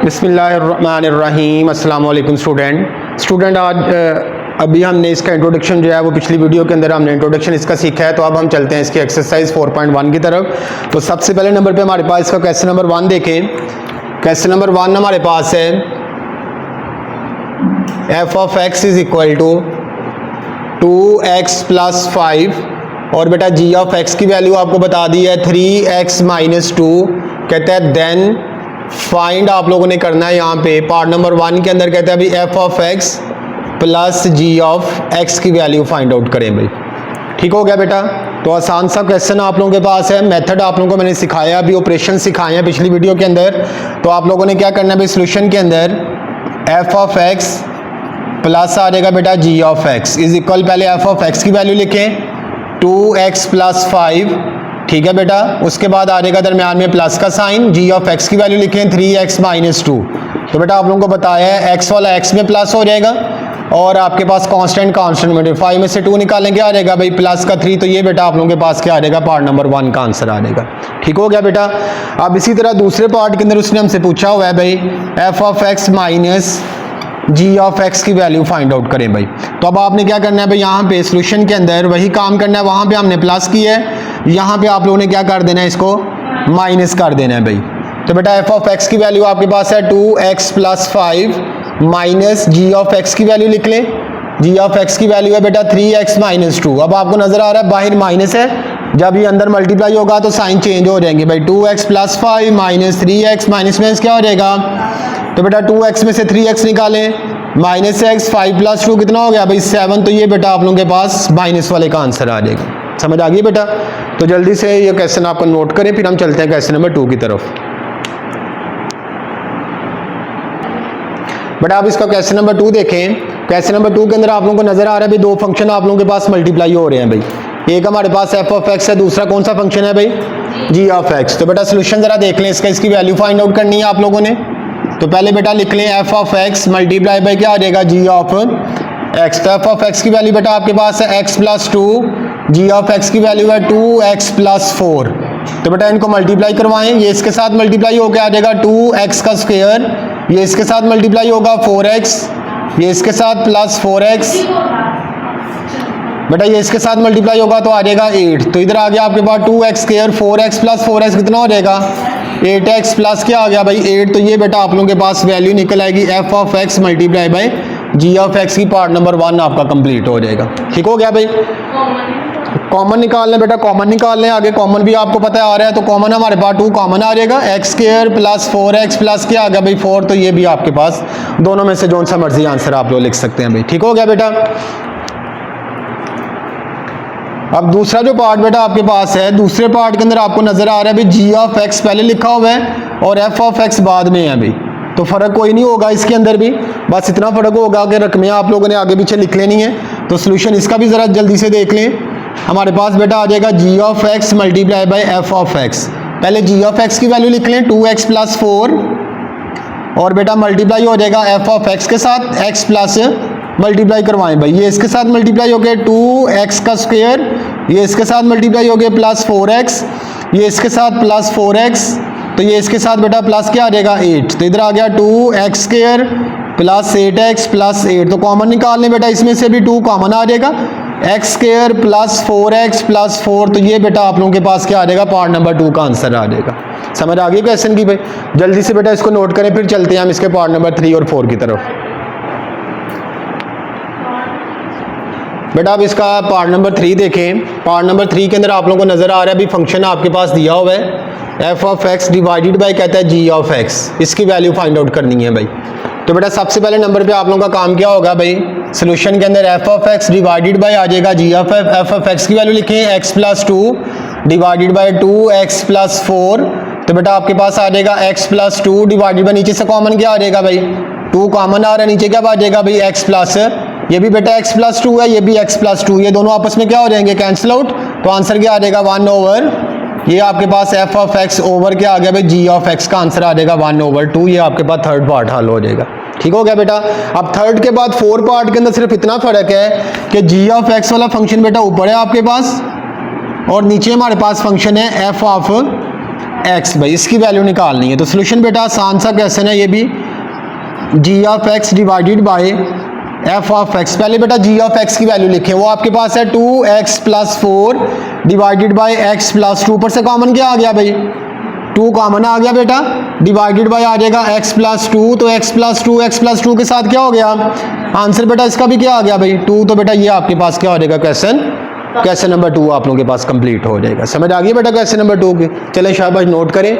बिस्मिल्लाहिर्रहमानिर्रहीम। अस्सलाम वालेकुम स्टूडेंट आज अभी हमने इसका इंट्रोडक्शन जो है वो पिछली वीडियो के अंदर हमने इंट्रोडक्शन इसका सीखा है। तो अब हम चलते हैं इसकी एक्सरसाइज 4.1 की तरफ। तो सबसे पहले नंबर पे हमारे पास इसका क्वेश्चन नंबर 1 देखें। क्वेश्चन नंबर 1 हमारे पास है f of x is equal to 2x plus 5 और बेटा g ऑफ x की वैल्यू आपको बता दी है 3x माइनस 2। कहता है देन फाइंड आप लोगों ने करना है यहाँ पे पार्ट नंबर 1 के अंदर कहता है भाई f of x plus g of x की वैल्यू फाइंड आउट करें भाई। ठीक हो गया बेटा। तो आसान सा क्वेश्चन आप लोगों के पास है। मेथड आप लोगों को मैंने सिखाया, अभी ऑपरेशन सिखाए हैं पिछली वीडियो के अंदर। तो आप लोगों ने क्या करना है भाई, सोल्यूशन के अंदर f ऑफ x प्लस आ जाएगा बेटा g of x is equal, पहले f ऑफ x की वैल्यू लिखें 2x प्लस 5। ठीक है बेटा। उसके बाद आ जाएगा दरम्यान में प्लस का साइन, g ऑफ x की वैल्यू लिखें 3x माइनस 2। तो बेटा आप लोगों को बताया है x वाला x में प्लस हो जाएगा और आपके पास कांस्टेंट में 5 में से 2 निकालेंगे आ जाएगा भाई प्लस का 3। तो ये बेटा आप लोगों के पास क्या आ जाएगा, पार्ट नंबर 1 का आंसर आ जाएगा। ठीक हो गया बेटा। अब इसी तरह दूसरे पार्ट के अंदर उसने हमसे पूछा हुआ है भाई f of x minus g of x की वैल्यू फाइंड आउट करें भाई। तो अब आपने क्या करना है भाई, यहाँ पे सोल्यूशन के अंदर वही काम करना है। वहाँ पे हमने प्लस किया है, यहाँ पे आप लोगों ने क्या कर देना है, इसको माइनस कर देना है भाई। तो बेटा f ऑफ x की वैल्यू आपके पास है 2x plus 5 minus g of x की वैल्यू लिख लें। g ऑफ x की वैल्यू है बेटा 3x माइनस 2। अब आपको नजर आ रहा है बाहर माइनस है, जब ये अंदर मल्टीप्लाई होगा तो साइन चेंज हो जाएंगे भाई। 2x plus 5 minus 3x minus में क्या हो जाएगा, तो बेटा 2x में से 3x निकालें माइनस x, 5 प्लस 2 कितना हो गया भाई 7। तो ये बेटा आप लोगों के पास माइनस वाले का आंसर आ जाएगा। समझ आ गई बेटा। तो जल्दी से ये क्वेश्चन आपको नोट करें, फिर हम चलते हैं क्वेश्चन नंबर 2 की तरफ। बेटा आप इसका क्वेश्चन नंबर 2 देखें। क्वेश्चन नंबर 2 के अंदर आप लोगों को नजर आ रहा है भाई दो फंक्शन आप लोगों के पास मल्टीप्लाई हो रहे हैं भाई। एक हमारे पास f ऑफ x है, दूसरा कौन सा फंक्शन है भाई, g ऑफ x। तो बेटा सोल्यूशन जरा देख लें इसका, इसकी वैल्यू फाइंड आउट करनी है आप लोगों ने। तो पहले बेटा लिख लें f of x multiply by क्या आ जाएगा, g ऑफ x। तो f ऑफ x की वैल्यू बेटा आपके पास है x plus 2, g of x की वैल्यू है 2x प्लस 4। तो बेटा इनको मल्टीप्लाई करवाएं, ये इसके साथ मल्टीप्लाई होकर आ जाएगा 2x का स्क्वायर, ये इसके साथ मल्टीप्लाई होगा 4x, ये इसके साथ प्लस 4x, बेटा ये इसके साथ मल्टीप्लाई होगा तो आ जाएगा 8। तो इधर आ गया आपके पास 2x square, 4x plus 4x कितना हो जाएगा 8x प्लस क्या आ गया भाई 8। तो ये बेटा आप लोगों के पास वैल्यू निकल आएगी f of x multiply by g of x की, पार्ट नंबर 1 आपका कंप्लीट हो जाएगा। ठीक हो गया भाई। कॉमन निकाल लें बेटा, कॉमन निकाल लें। आगे कॉमन भी आपको पता है आ रहा है, तो कॉमन हमारे पास 2 कॉमन आ जाएगा, x square plus 4x plus क्या आ गया भाई 4। तो ये भी आपके पास दोनों में से जो सा मर्जी आंसर आप लोग लिख सकते हैं भाई। ठीक हो गया बेटा। अब दूसरा जो पार्ट बेटा आपके पास है, दूसरे पार्ट के अंदर आपको नजर आ रहा है भाई g ऑफ x पहले लिखा हुआ है और f ऑफ x बाद में है भाई। तो फर्क कोई नहीं होगा इसके अंदर भी, बस इतना फर्क होगा कि रकमें आप लोगों ने आगे पीछे लिख लेनी है। तो सोल्यूशन इसका भी जरा जल्दी से देख लें। हमारे पास बेटा आ जाएगा g of x multiply by f of x। पहले g ऑफ x की वैल्यू लिख लें 2x प्लस 4 और बेटा मल्टीप्लाई हो जाएगा f ऑफ x के साथ, x प्लस मल्टीप्लाई करवाएं भाई, ये इसके साथ मल्टीप्लाई हो गया 2x का स्क्वायर, ये इसके साथ मल्टीप्लाई हो गया प्लस 4x, ये इसके साथ प्लस 4x, तो ये इसके साथ बेटा प्लस क्या आ जाएगा 8। तो इधर आ गया 2x square plus 8x plus 8। तो कॉमन निकाल लें बेटा, इसमें से भी 2 कॉमन आ जाएगा, x square plus 4x plus 4। तो ये बेटा आप लोगों के पास क्या आ जाएगा, पार्ट नंबर 2 का आंसर आ जाएगा। समझ आ गई क्वेश्चन की भाई। जल्दी से बेटा इसको नोट करें, फिर चलते हैं हम इसके पार्ट नंबर 3 और 4 की तरफ। बेटा अब इसका पार्ट नंबर 3 देखें। पार्ट नंबर 3 के अंदर आप लोगों को नजर आ रहा है अभी फंक्शन आपके पास दिया हुआ है f of x divided bye कहता है g ऑफ x, इसकी वैल्यू फाइंड आउट करनी है भाई। तो बेटा सबसे पहले नंबर पे आप लोगों का काम क्या होगा भाई, सोल्यूशन के अंदर f of x divided by आ जाएगा g of f of x की वैल्यू लिखें x plus 2 divided by 2x plus 4। तो बेटा आपके पास आ जाएगा x प्लस 2 डिवाइडेड बाय, नीचे से कॉमन क्या आ जाएगा भाई 2 कॉमन आ रहा है, नीचे क्या आ जाएगा भाई x प्लस, ये भी बेटा x प्लस 2 है, ये भी x प्लस 2, ये दोनों आपस में क्या हो जाएंगे कैंसिल आउट। तो आंसर क्या आ जाएगा 1 ओवर, ये आपके पास f ऑफ x ओवर क्या आ गया भाई g ऑफ x का आंसर आ जाएगा 1 ओवर 2। ये आपके पास थर्ड पार्ट हल हो जाएगा। ठीक हो गया बेटा। अब थर्ड के बाद 4 पार्ट के अंदर सिर्फ इतना फर्क है कि g ऑफ x वाला फंक्शन बेटा ऊपर है आपके पास और नीचे हमारे पास फंक्शन है f ऑफ एक्स भाई, इसकी वैल्यू निकालनी है। तो सोल्यूशन बेटा आसान सा क्वेश्चन है ये भी, g of x divided by f of x. पहले बेटा जी ऑफ एक्स की वैल्यू लिखें, वो आपके पास है 2x + 4 डिवाइडेड बाय x + 2। ऊपर से कॉमन क्या आ गया भाई, 2 कॉमन आ गया बेटा, डिवाइडेड बाय आ जाएगा x + 2, तो x + 2 के साथ क्या हो गया आंसर बेटा, इसका भी क्या आ गया भाई 2। तो बेटा ये आपके पास क्या हो जाएगा क्वेश्चन नंबर 2 आप लोगों के पास कंप्लीट हो जाएगा। समझ आ गई बेटा क्वेश्चन नंबर 2 की। चले शाबाश, नोट करें।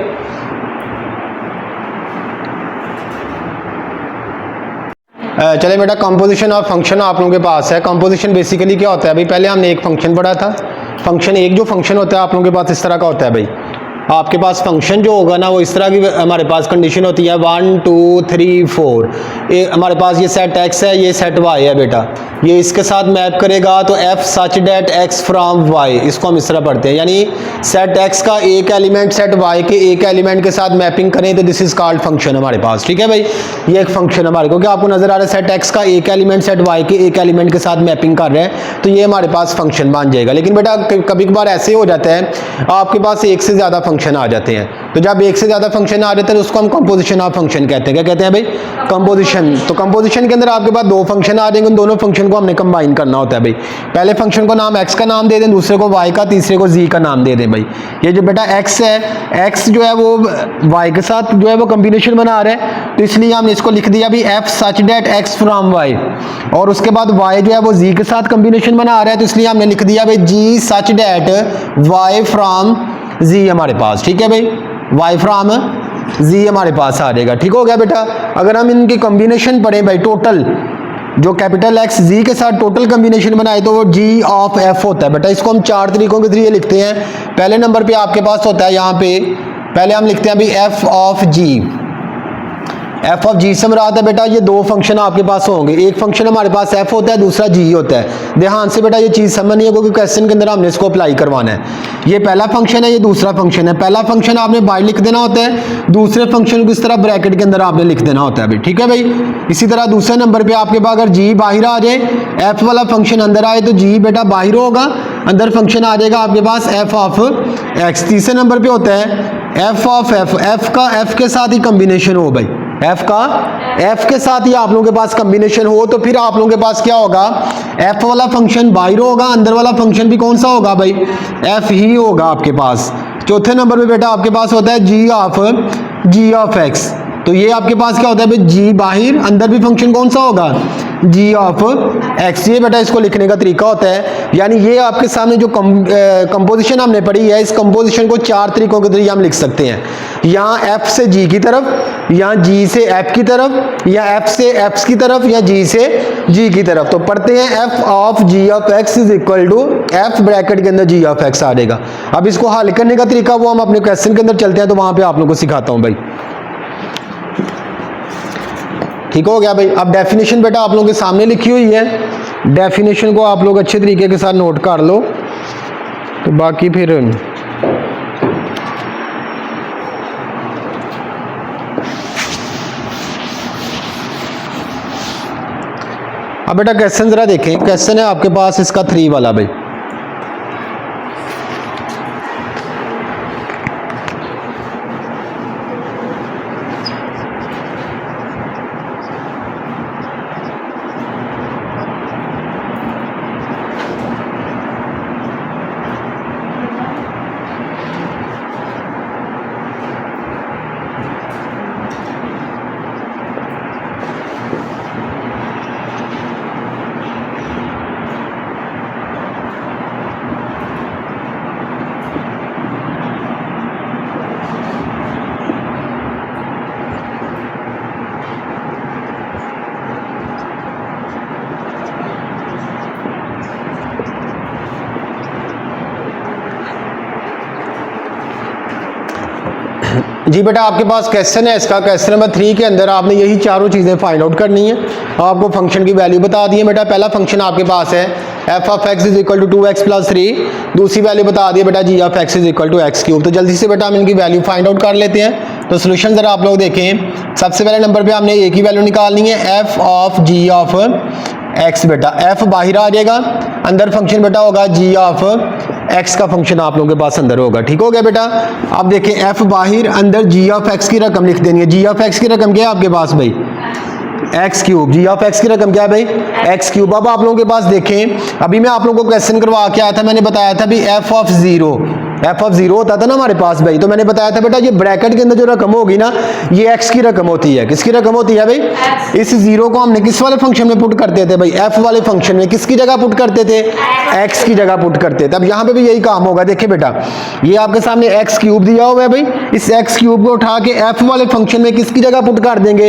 चले बेटा, कंपोजिशन ऑफ फंक्शन आप लोगों के पास है। कंपोजिशन बेसिकली क्या होता है भाई, पहले हमने एक फंक्शन पढ़ा था। फंक्शन एक जो फंक्शन होता है आप लोगों के पास इस तरह का होता है भाई, आपके पास फंक्शन जो होगा ना वो इस तरह की हमारे पास कंडीशन होती है 1 2 3 4। हमारे पास ये सेट x है, ये सेट y है बेटा, ये इसके साथ मैप करेगा तो f such that x from y, इसको हम इस तरह पढ़ते हैं। यानी सेट x का एक एलिमेंट सेट y के एक एलिमेंट के साथ मैपिंग करें तो दिस इज कॉल्ड फंक्शन हमारे पास। ठीक है भाई, ये एक फंक्शन हमारे, क्योंकि आपको नजर आ रहा है सेट x का एक एलिमेंट सेट y के एक एलिमेंट के साथ मैपिंग कर रहे हैं, तो ये हमारे पास फंक्शन बन जाएगा। लेकिन बेटा कभी कभार ऐसे हो जाता है आपके पास एक से ज्यादा फंक्शन आ जाते हैं, तो जब एक से ज्यादा फंक्शन आ जाते हैं तो उसको हम कंपोजिशन ऑफ फंक्शन कहते हैं। क्या कहते हैं भाई, कंपोजिशन। तो कंपोजिशन के अंदर आपके पास 2 फंक्शन आ जाएंगे, उन दोनों फंक्शन को हमने कंबाइन करना होता है भाई। पहले फंक्शन को नाम x का नाम दे दें, दूसरे को y का, तीसरे को z का नाम दे दें भाई। ये जो बेटा x है, x जो है वो y के साथ जो है वो कॉम्बिनेशन बना रहा है, तो इसलिए हमने इसको लिख दिया भी f such that x from y। और उसके बाद y जो है वो z के साथ कॉम्बिनेशन बना रहा है, तो इसलिए हमने लिख दिया भाई g such that y from z हमारे पास। ठीक है भाई, y फ्रॉम z हमारे पास आ जाएगा। ठीक हो गया बेटा। अगर हम इनकी कॉम्बिनेशन पढ़ें भाई, टोटल जो कैपिटल x z के साथ टोटल कॉम्बिनेशन बनाए तो वो g ऑफ f होता है बेटा। इसको हम 4 तरीकों के जरिए लिखते हैं। पहले नंबर पे आपके पास होता है यहाँ पे, पहले हम लिखते हैं अभी f of g। f of g से मुराद है बेटा ये 2 फंक्शन आपके पास होंगे, एक फंक्शन हमारे पास f होता है, दूसरा g होता है। ध्यान से बेटा ये चीज समझनी है क्योंकि क्वेश्चन के अंदर हमने इसको अप्लाई करवाना है। ये पहला फंक्शन है, ये दूसरा फंक्शन है। पहला फंक्शन आपने बाहर लिख देना होता है, दूसरे फंक्शन को इस तरह ब्रैकेट के अंदर आपने लिख देना होता है भाई। ठीक है भाई। इसी तरह दूसरे नंबर पे आपके पास अगर g बाहर आ जाए, f वाला फंक्शन अंदर आए तो g बेटा बाहर होगा, अंदर फंक्शन आ जाएगा आपके पास f ऑफ x। तीसरे नंबर पे होता है f ऑफ f का f के साथ ही कॉम्बिनेशन हो भाई, f का f के साथ ही आप लोगों के पास कॉम्बिनेशन हो तो फिर आप लोगों के पास क्या होगा, f वाला फंक्शन बाहर होगा, अंदर वाला फंक्शन भी कौन सा होगा भाई, f ही होगा आपके पास। चौथे नंबर पे बेटा आपके पास होता है g ऑफ x। तो ये आपके पास क्या होता है भाई, g बाहर, अंदर भी फंक्शन कौन सा होगा, g ऑफ x। ये बेटा इसको लिखने का तरीका होता है। यानी ये आपके सामने जो कंपोजिशन हमने पढ़ी है, इस कंपोजिशन को 4 तरीकों के जरिए हम लिख सकते हैं। यहाँ f से g की तरफ, या g से f की तरफ, या f से f की तरफ, या g से g की तरफ। तो पढ़ते हैं f of g of x is equal to f bracket के अंदर g ऑफ x आ जाएगा। अब इसको हल करने का तरीका वो हम अपने क्वेश्चन के अंदर चलते हैं, तो वहां पे आप लोगों को सिखाता हूं भाई। ठीक हो गया भाई। अब डेफिनेशन बेटा आप लोगों के सामने लिखी हुई है, डेफिनेशन को आप लोग अच्छे तरीके के साथ नोट कर लो, तो बाकी फिर अब बेटा क्वेश्चन जरा देखें। क्वेश्चन है आपके पास इसका 3 वाला भाई। जी बेटा आपके पास क्वेश्चन है इसका, क्वेश्चन नंबर 3 के अंदर आपने यही चारों चीज़ें फाइंड आउट करनी है। आपको फंक्शन की वैल्यू बता दी है बेटा। पहला फंक्शन आपके पास है f of x is equal to 2x + 3। दूसरी वैल्यू बता दी है बेटा g of x is equal to x³। तो जल्दी से बेटा हम इनकी वैल्यू फाइंड आउट कर लेते हैं। तो सोल्यूशन जरा आप लोग देखें। सबसे पहले नंबर पर हमने a की वैल्यू निकालनी है, f of g of x बेटा। f बाहर आ जाएगा, अंदर फंक्शन बेटा होगा g ऑफ एक्स का फंक्शन आप लोगों के पास अंदर होगा। ठीक हो गया बेटा। अब देखें एफ बाहर, अंदर जी ऑफ एक्स की रकम लिख देनी है। जी ऑफ एक्स की रकम क्या है आपके पास भाई? X cube. G of x की रकम क्या है भाई? X cube. अब आप लोगों के पास देखें, अभी मैं आप लोगों को क्वेश्चन करवा के आया था, मैंने बताया था भी एफ ऑफ जीरो होता था ना हमारे पास भाई, तो मैंने बताया था बेटा ये ब्रैकेट के अंदर जो रकम होगी ना, ये एक्स की रकम होती है। किसकी रकम होती है भाई? इस जीरो को हमने किस वाले फंक्शन में पुट करते थे भाई? एफ वाले फंक्शन में। किसकी जगह पुट करते थे? एक्स की जगह पुट करते थे। अब यहाँ पे भी यही काम होगा। देखिए बेटा, ये आपके सामने एक्स क्यूब दिया हुआ है भाई, इस एक्स क्यूब को उठा के एफ वाले फंक्शन में किसकी जगह पुट कर देंगे?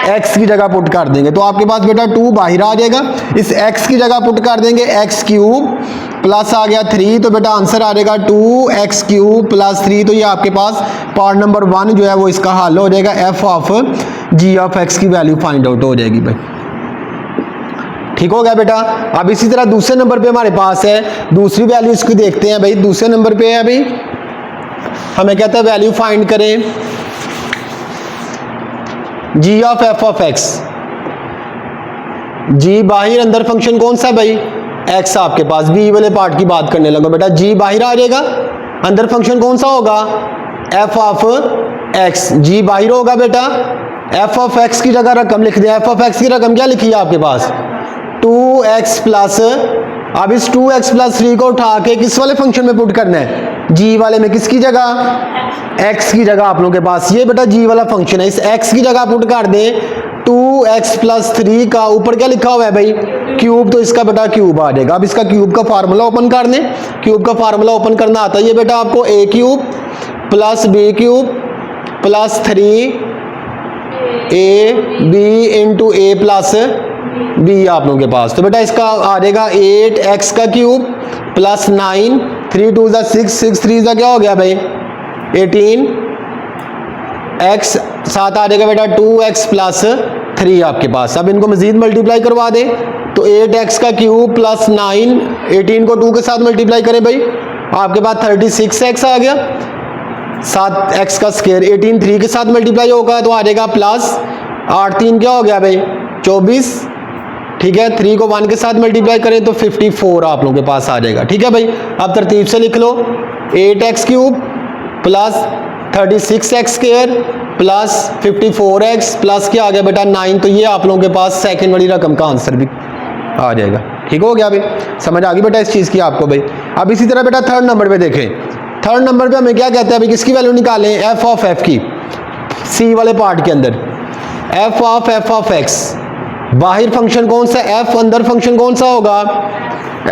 एक्स की जगह पुट कर देंगे। तो आपके पास बेटा 2 बाहर आ जाएगा, इस एक्स की जगह पुट कर देंगे एक्स क्यूब प्लस आ गया 3, तो बेटा आंसर आ जाएगा 2x क्यूब प्लस 3। तो ये आपके पास पार्ट नंबर 1 जो है वो इसका हल हो जाएगा। F of g of x की वैल्यू फाइंड आउट हो जाएगी भाई। ठीक हो गया बेटा। अब इसी तरह दूसरे नंबर पे हमारे पास है, दूसरी वैल्यू इसकी देखते हैं भाई। दूसरे नंबर पे है भाई, हमें कहता है वैल्यू फाइंड करें जी ऑफ एफ ऑफ एक्स। जी बाहर, अंदर फंक्शन कौन सा भाई? एक्स आपके पास। बी वाले पार्ट की बात करने लगा बेटा, जी बाहर आ जाएगा, अंदर फंक्शन कौन सा होगा? F of x. जी बाहर होगा बेटा, एफ ऑफ एक्स की जगह रकम लिख दें। एफ ऑफ एक्स की रकम क्या लिखी है आपके पास? 2x प्लस, अब इस 2x प्लस 3 को उठा के किस वाले फंक्शन में पुट करना है? जी वाले में। किसकी जगह? x की जगह आप लोगों के पास ये बेटा जी वाला फंक्शन है, इस x की जगह पुट कर दें 2x प्लस 3 का ऊपर क्या लिखा हुआ है भाई? क्यूब। तो इसका बेटा क्यूब आ जाएगा। अब इसका क्यूब का फार्मूला ओपन कर दें। क्यूब का फार्मूला ओपन करना आता है ये बेटा आपको, a cube plus b cube plus 3ab into a plus b आप लोगों के पास। तो बेटा इसका आ जाएगा 8x का क्यूब प्लस 9, 3 2 6, 6 3 क्या हो गया भाई? 18 x, साथ आ जाएगा बेटा 2x प्लस 3 आपके पास। अब इनको मजीद मल्टीप्लाई करवा दे तो 8x का क्यूब प्लस 9, 18 को 2 के साथ मल्टीप्लाई करें भाई, आपके पास 36x आ गया। 7x का स्क्वायर, 18 3 के साथ मल्टीप्लाई होगा तो आ जाएगा प्लस 8 3 क्या हो गया भाई? 24। ठीक है, 3 को 1 के साथ मल्टीप्लाई करें तो 54 आप लोगों के पास आ जाएगा। ठीक है भाई, अब तरतीब से लिख लो 8x cube plus 36x square plus 54x plus क्या आ गया बेटा 9। तो ये आप लोगों के पास सेकंड वाली रकम का आंसर भी आ जाएगा। ठीक हो गया भाई, समझ आ गई बेटा इस चीज़ की आपको भाई। अब इसी तरह बेटा थर्ड नंबर पे देखें, थर्ड नंबर पे हमें क्या कहते हैं भाई? किसकी वैल्यू निकालें? एफ ऑफ एफ की, सी वाले पार्ट के अंदर एफ ऑफ एक्स। बाहर फंक्शन कौन सा? एफ। अंदर फंक्शन कौन सा होगा?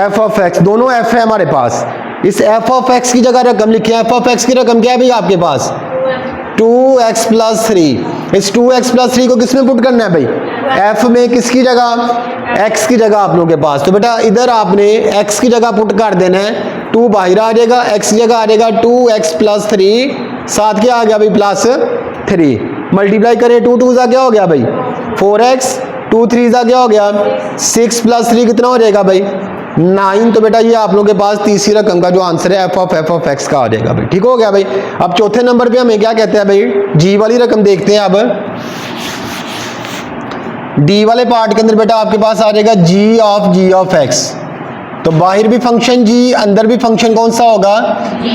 F of x. दोनों एफ है हमारे पास, इस एफ ऑफ एक्स की जगह रकम लिखिए। एफ ऑफ एक्स की रकम क्या है भाई आपके पास? 2x plus 3। इस 2x प्लस 3 को किस में पुट करना है भाई? f में। किसकी जगह? x की जगह आप लोगों के पास। तो बेटा इधर आपने x की जगह पुट कर देना है, 2 बाहर आ जाएगा, x की जगह आ जाएगा 2x प्लस 3, साथ क्या आ गया भाई? प्लस 3। मल्टीप्लाई करें 2 2 क्या हो गया भाई? 4x, 2 3 क्या हो गया? 6 प्लस 3 कितना हो जाएगा भाई? 9। तो बेटा ये आप लोगों के पास तीसरी रकम का जो आंसर है एफ ऑफ एक्स का आ जाएगा भाई। ठीक हो गया भाई। अब चौथे नंबर पे हमें क्या कहते हैं भाई? जी वाली रकम देखते हैं। अब डी वाले पार्ट के अंदर बेटा आपके पास आ जाएगा जी ऑफ एक्स। तो बाहर भी फंक्शन जी, अंदर भी फंक्शन कौन सा होगा?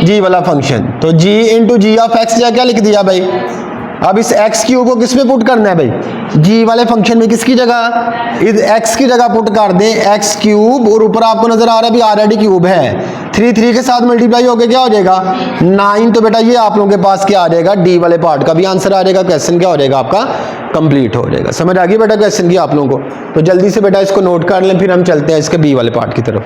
जी वाला फंक्शन। तो जी इंटू जी ऑफ एक्स क्या लिख दिया भाई? अब इस x क्यूब को किस में पुट करना है भाई? g वाले फंक्शन में। किसकी जगह? इस x की जगह पुट कर दें x क्यूब, और ऊपर आपको नजर आ रहा है भी ऑलरेडी क्यूब है, 3 3 के साथ मल्टीप्लाई होकर क्या हो जाएगा? 9। तो बेटा ये आप लोगों के पास क्या आ जाएगा? d वाले पार्ट का भी आंसर आ जाएगा। क्वेश्चन क्या हो जाएगा आपका? कंप्लीट हो जाएगा। समझ आ गई बेटा क्वेश्चन की आप लोगों को? तो जल्दी से बेटा इसको नोट कर लें, फिर हम चलते हैं इसके b वाले पार्ट की तरफ।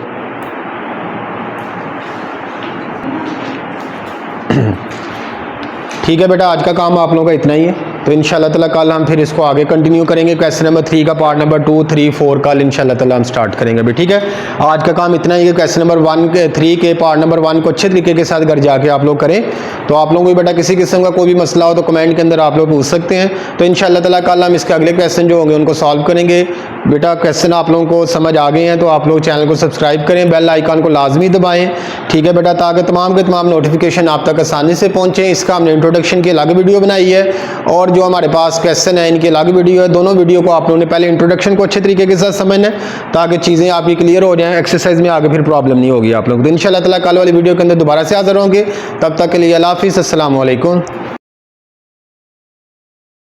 ठीक है बेटा, आज का काम आप लोगों का इतना ही है। तो इंशाल्लाह ताला कल हम फिर इसको आगे कंटिन्यू करेंगे। क्वेश्चन नंबर 3 का पार्ट नंबर 2 3 4 कल इंशाल्लाह ताला हम स्टार्ट करेंगे अभी। ठीक है, आज का काम इतना ही है। क्वेश्चन नंबर 1 के 3 के पार्ट नंबर 1 को अच्छे तरीके के साथ घर जाके आप लोग करें। तो आप लोगों को बेटा किसी किस्म का कोई भी मसला हो तो कमेंट के अंदर आप लोग पूछ सकते हैं। तो इंशाल्लाह ताला कल हम इसके अगले क्वेश्चन जो होंगे उनको सॉल्व करेंगे। बेटा क्वेश्चन आप लोगों को समझ आ गए हैं तो आप लोग चैनल को सब्सक्राइब करें, बेल आइकन को लाजमी दबाएं, ठीक है बेटा, ताकि तमाम के तमाम नोटिफिकेशन आप तक आसानी से पहुंचें। इसका हमने इंट्रोडक्शन की अलग वीडियो बनाई है और जो हमारे पास क्वेश्चन है इनकी अलग वीडियो है। दोनों वीडियो को आप लोगों ने पहले इंट्रोडक्शन को अच्छे तरीके के साथ समझना है ताकि चीज़ें आपकी क्लियर हो जाएँ, एक्सरसाइज में आगे फिर प्रॉब्लम नहीं होगी आप लोग। तो इंशाल्लाह ताला कल वाली वीडियो के अंदर दोबारा से हाजिर होंगे, तब तक के लिए अल्लाह हाफिज़, अस्सलाम वालेकुम।